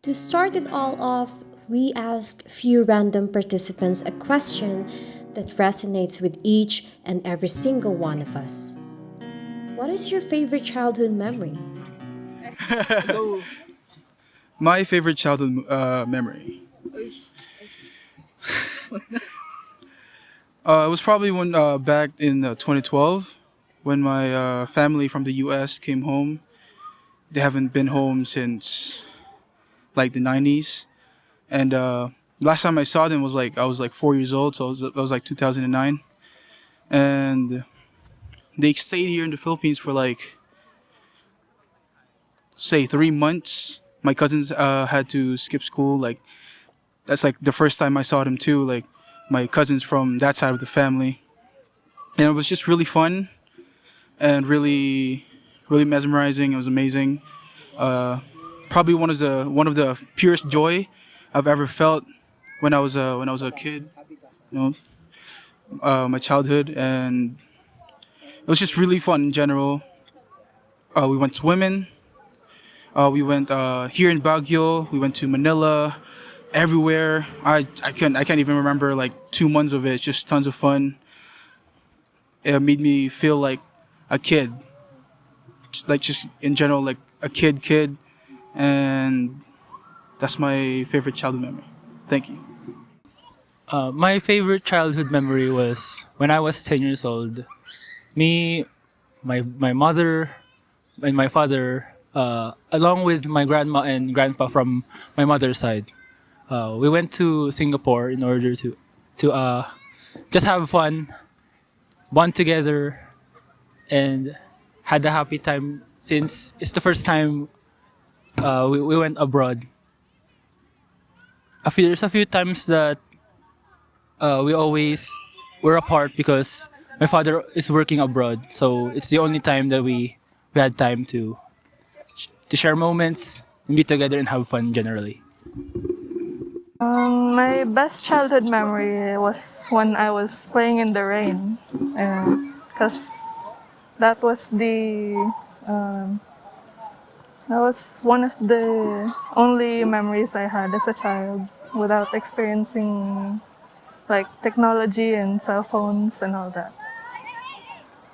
To start it all off, we ask few random participants a question that resonates with each and every single one of us. What is your favorite childhood memory? My favorite childhood memory. It was probably when back in 2012 when my family from the U.S. came home. They haven't been home since like the 90s, and last time I saw them was like I was like 4 years old, so it was like 2009, and they stayed here in the Philippines for like say 3 months. My cousins had to skip school. Like that's like the first time I saw them too. Like my cousins from that side of the family, and it was just really fun and really mesmerizing. It was amazing. Probably one of the purest joy I've ever felt when I was a kid. You my childhood, and it was just really fun in general. We went swimming. We went here in Baguio. We went to Manila. Everywhere. I can't even remember like 2 months of it. It's just tons of fun. It made me feel like a kid, like just in general, like a kid, and that's my favorite childhood memory. Thank you. My favorite childhood memory was when I was 10 years old. Me, my mother, and my father, along with my grandma and grandpa from my mother's side, we went to Singapore in order to just have fun, bond together, and had a happy time since it's the first time we went abroad. There's a few times that we always were apart because my father is working abroad, so it's the only time that we had time to share moments and be together and have fun generally. My best childhood memory was when I was playing in the rain, because that was that was one of the only memories I had as a child without experiencing like technology and cell phones and all that.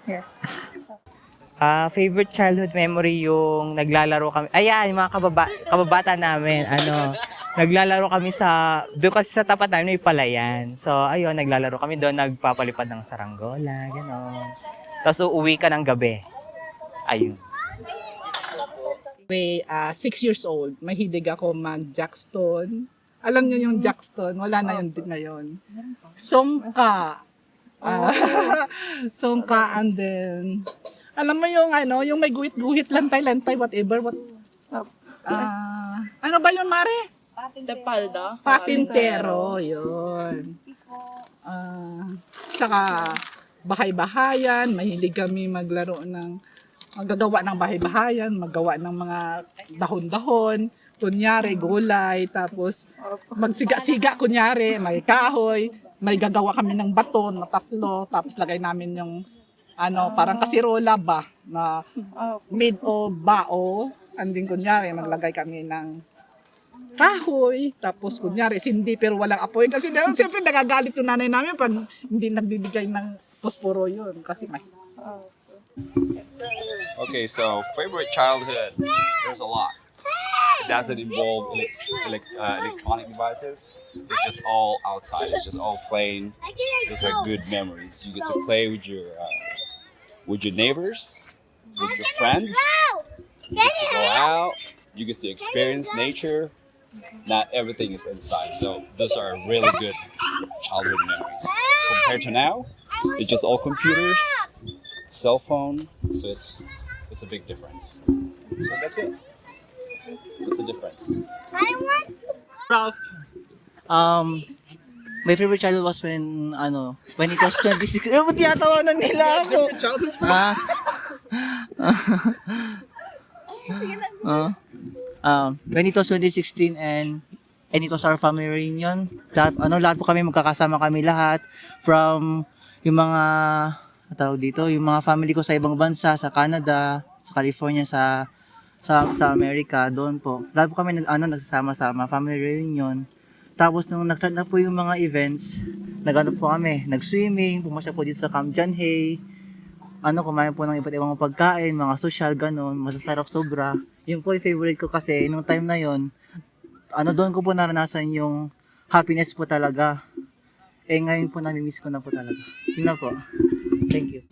Yeah. Favorite childhood memory yung naglalaro kami. Ayan, yung mga kababata namin, naglalaro kami doon kasi sa tapat namin may palayan. So, ayun, naglalaro kami doon, nagpapalipad ng saranggola, gano'n. Tapos uuwi ka ng gabi. Ayun. 6 years old, mahilig ako mag-jackstone. Alam niyo yung jackstone, wala na yun din ngayon. Songka. Songka, and then, alam mo yung yung may guhit-guhit, lantay-lantay, whatever. Ano ba yun, Mare? Stepalda. Patintero, yun. Tsaka bahay-bahayan, mahilig kami maggagawa ng bahay-bahayan, maggawa ng mga dahon-dahon, kunyari gulay, tapos magsiga-siga, kunyari may kahoy, may gagawa kami ng baton na 3, tapos lagay namin yung parang kasirola ba na made of bao, and then kunyari maglagay kami ng kahoy, tapos kunyari sindi pero walang apoy kasi siyempre nagagalit yung nanay namin pag hindi nagbibigay ng posporo yun kasi may Okay, so favorite childhood, there's a lot. It doesn't involve electronic devices. It's just all outside. It's just all playing. Those are good memories. You get to play with your neighbors, with your friends. You get to go out. You get to experience nature. Not everything is inside. So those are really good childhood memories. Compared to now, it's just all computers, cell phone. So it's a big difference. So that's it. What's the difference? Ralph, my favorite childhood was when it was 26. Ba't tinatawanan nila ako? When it was 2016 and it was our family reunion. Lahat po kami magkakasama kami lahat from yung mga yung mga family ko sa ibang bansa, sa Canada, sa California, sa sa Amerika, doon po. Lahat po kami nagsasama-sama, family reunion. Tapos nung nag-start na po yung mga events, nag-ano po kami, nag-swimming, pumasya po dito sa Camp John Hay, kumain po ng iba't ibang pagkain, mga social, ganun, masasarap sobra. Yun po yung favorite ko kasi nung time na yon, doon ko po naranasan yung happiness po talaga. Ngayon po nami-miss ko na po talaga. Yun na po. Thank you.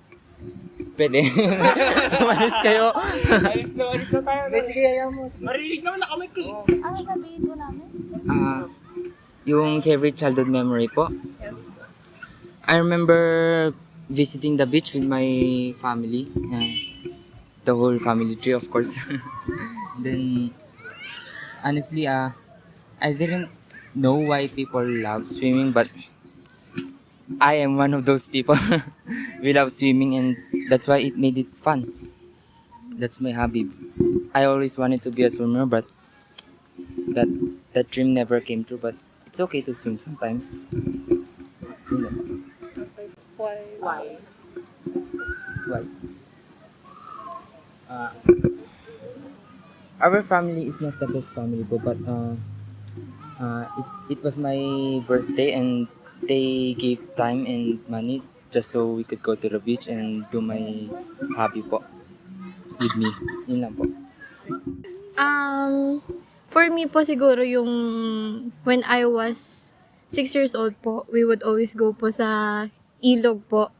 Pwede. Umalis kayo. Alis na tayo. Sige, ayaw mo. Marinig naman ako may Ano sabihin po namin? Yung favorite childhood memory po. I remember visiting the beach with my family. The whole family tree, of course. Then, honestly, I didn't know why people love swimming, but I am one of those people. We love swimming, and that's why it made it fun. That's my hobby. I always wanted to be a swimmer, but that dream never came true. But it's okay to swim sometimes. You know. Why? Why? Our family is not the best family po, but it was my birthday and they gave time and money just so we could go to the beach and do my hobby po with me. Yun lang po. For me po siguro yung when I was 6 years old po, we would always go po sa ilog po.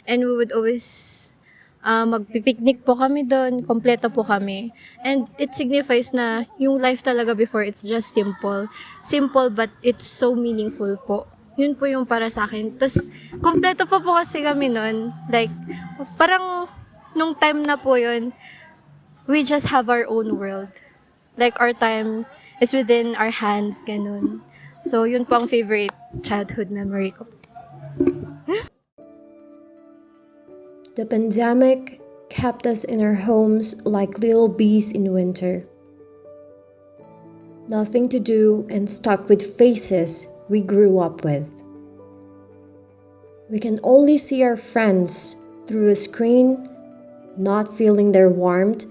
And we would always magpipiknik po kami doon, kompleto po kami. And it signifies na yung life talaga before, it's just simple. Simple but it's so meaningful po. Yun po yung para sa akin. Tapos, kompleto pa po kasi kami noon. Like, parang nung time na po yun, we just have our own world. Like, our time is within our hands, ganun. So, yun po ang favorite childhood memory ko. The pandemic kept us in our homes like little bees in winter. Nothing to do and stuck with faces we grew up with. We can only see our friends through a screen, not feeling their warmth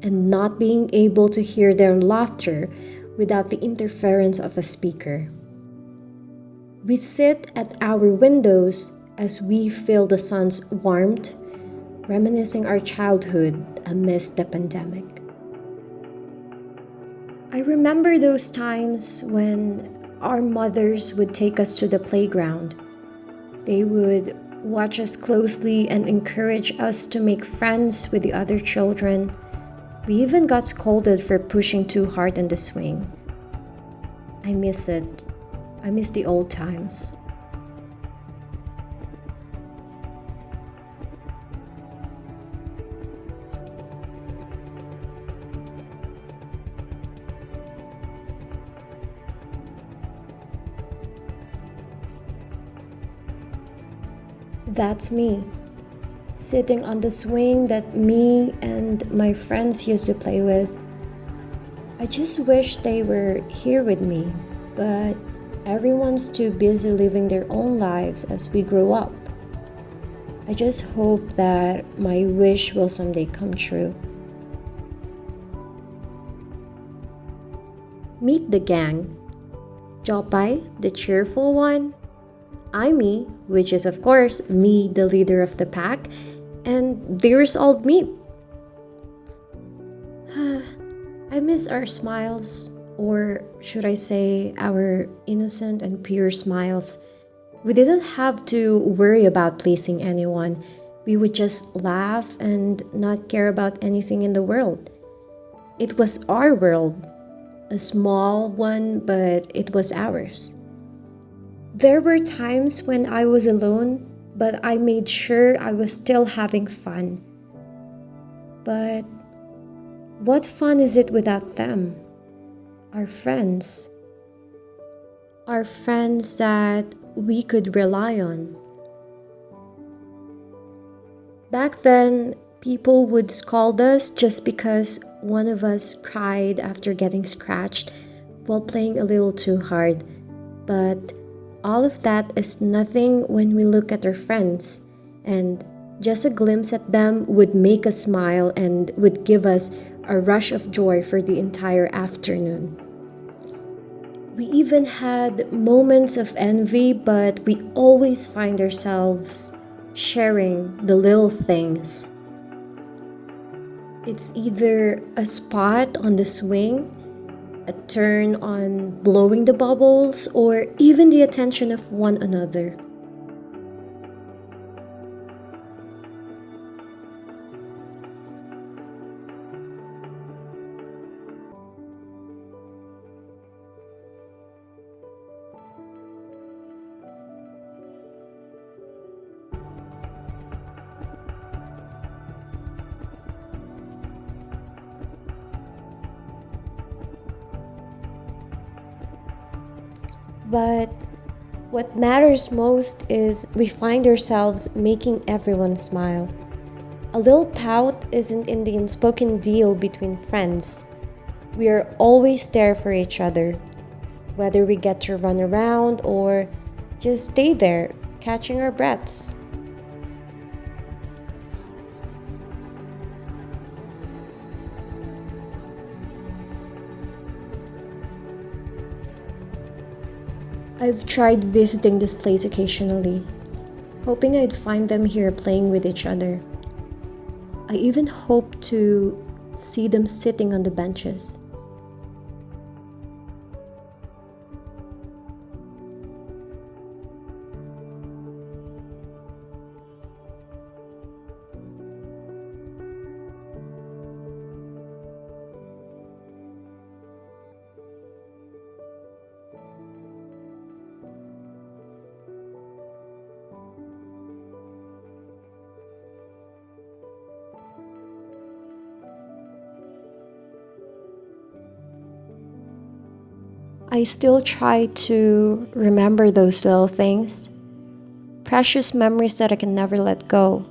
and not being able to hear their laughter without the interference of a speaker. We sit at our windows as we feel the sun's warmth, reminiscing our childhood amidst the pandemic. I remember those times when our mothers would take us to the playground. They would watch us closely and encourage us to make friends with the other children. We even got scolded for pushing too hard on the swing. I miss it. I miss the old times. That's me, sitting on the swing that me and my friends used to play with. I just wish they were here with me, but everyone's too busy living their own lives as we grow up. I just hope that my wish will someday come true. Meet the gang. Jopay, the cheerful one. Amy, which is of course me, the leader of the pack, and there's old me. I miss our smiles, or should I say our innocent and pure smiles. We didn't have to worry about pleasing anyone. We would just laugh and not care about anything in the world. It was our world, a small one, but it was ours. There were times when I was alone, but I made sure I was still having fun. But what fun is it without them? Our friends. Our friends that we could rely on. Back then, people would scold us just because one of us cried after getting scratched while playing a little too hard. But all of that is nothing when we look at our friends, and just a glimpse at them would make us smile and would give us a rush of joy for the entire afternoon. We even had moments of envy, but we always find ourselves sharing the little things. It's either a spot on the swing, a turn on blowing the bubbles, or even the attention of one another. But what matters most is we find ourselves making everyone smile. A little pout isn't in the unspoken deal between friends. We are always there for each other, whether we get to run around or just stay there, catching our breaths. I've tried visiting this place occasionally, hoping I'd find them here playing with each other. I even hope to see them sitting on the benches. I still try to remember those little things, precious memories that I can never let go.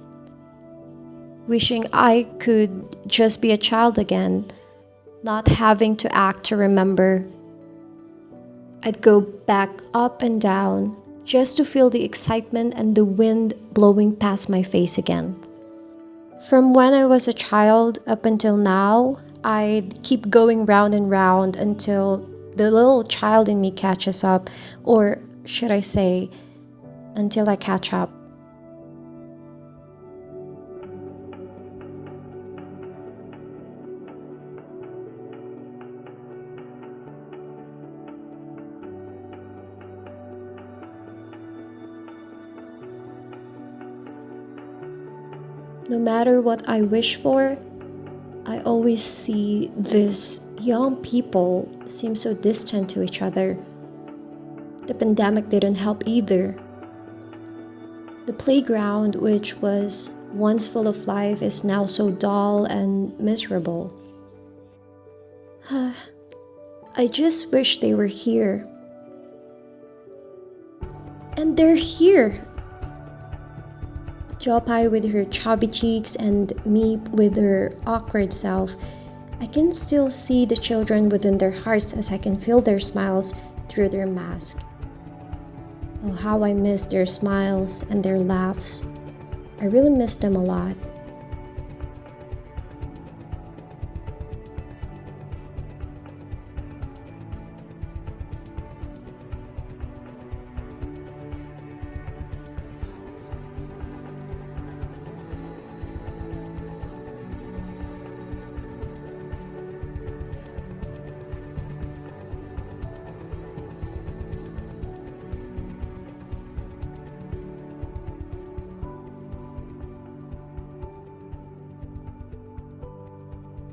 Wishing I could just be a child again, not having to act to remember. I'd go back up and down just to feel the excitement and the wind blowing past my face again. From when I was a child up until now, I'd keep going round and round until the little child in me catches up, or should I say, until I catch up. No matter what I wish for, I always see these young people seem so distant to each other. The pandemic didn't help either. The playground, which was once full of life, is now so dull and miserable. I just wish they were here. And they're here. Jopai with her chubby cheeks and Meep with her awkward self. I can still see the children within their hearts as I can feel their smiles through their mask. Oh, how I miss their smiles and their laughs. I really miss them a lot.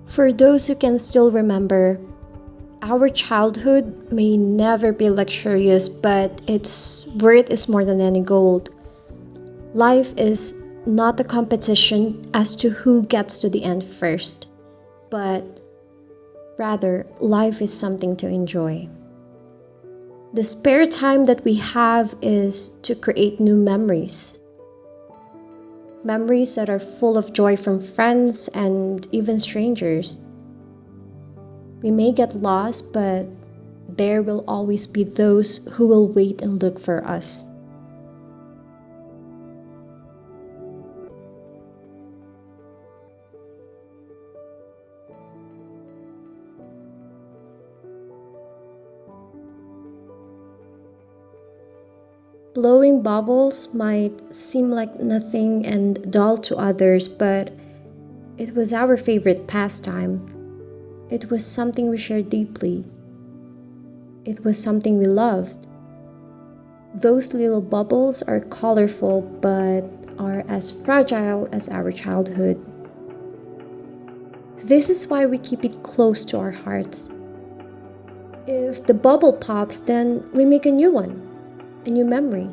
For those who can still remember, our childhood may never be luxurious, but its worth is more than any gold. Life is not a competition as to who gets to the end first, but rather, life is something to enjoy. The spare time that we have is to create new memories. Memories that are full of joy from friends and even strangers. We may get lost, but there will always be those who will wait and look for us. Blowing bubbles might seem like nothing and dull to others, but it was our favorite pastime. It was something we shared deeply. It was something we loved. Those little bubbles are colorful but are as fragile as our childhood. This is why we keep it close to our hearts. If the bubble pops, then we make a new one, a new memory.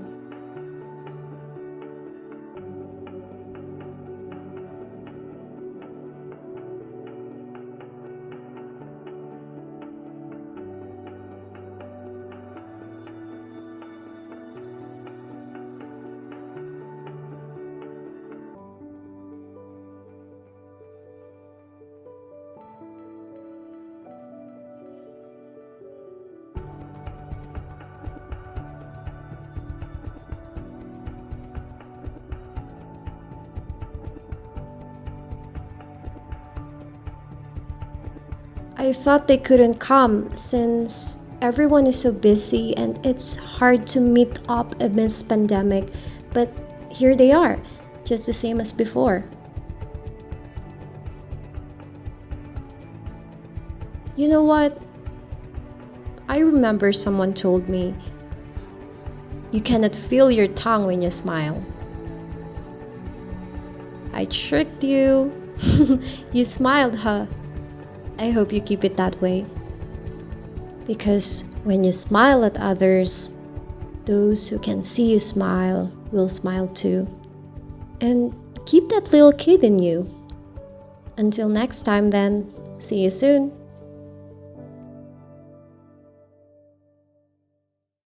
I thought they couldn't come since everyone is so busy and it's hard to meet up amidst pandemic, but here they are, just the same as before. You know what? I remember someone told me, you cannot feel your tongue when you smile. I tricked you. You smiled, huh? I hope you keep it that way. Because when you smile at others, those who can see you smile will smile too. And keep that little kid in you. Until next time then, see you soon.